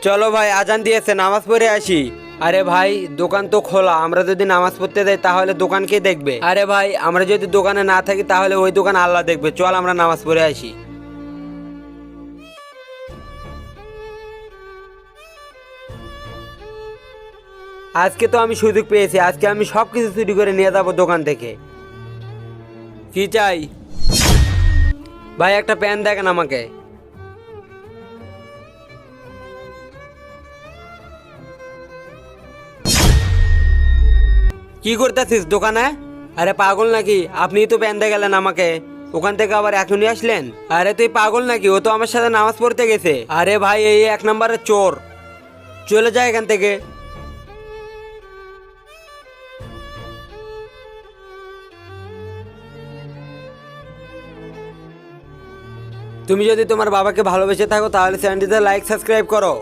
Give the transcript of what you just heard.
চলো ভাই, আজান দিয়েছে, নামাজ পড়ে আসি। আরে ভাই, দোকান তো খোলা, আমরা যদি নামাজ পড়তে যাই তাহলে দোকান কে দেখবে? আরে ভাই, আমরা যদি দোকানে না থাকি তাহলে ওই দোকান আল্লাহ দেখবে। চল আমরা নামাজ পড়ে আসি। আজকে তো আমি সুযোগ পেয়েছি, আজকে আমি সবকিছু চুরি করে নিয়ে যাবো দোকান থেকে। কি চাই ভাই? একটা প্যান দেখেন আমাকে। কি করতেছিস দোকানে? আরে পাগল নাকি? আপনিই তো প্যান দিয়ে গেলেন আমাকে, ওখান থেকে আবার এখনই আসলেন? আরে তুই পাগল নাকি? ও তো আমার সাথে নামাজ পড়তে গেছে। আরে ভাই, এই এক নম্বরের চোর, চলে যায় এখান থেকে। তুমি যদি তোমার বাবাকে ভালোবেসে থাকো তাহলে চ্যানেলটিতে লাইক সাবস্ক্রাইব করো।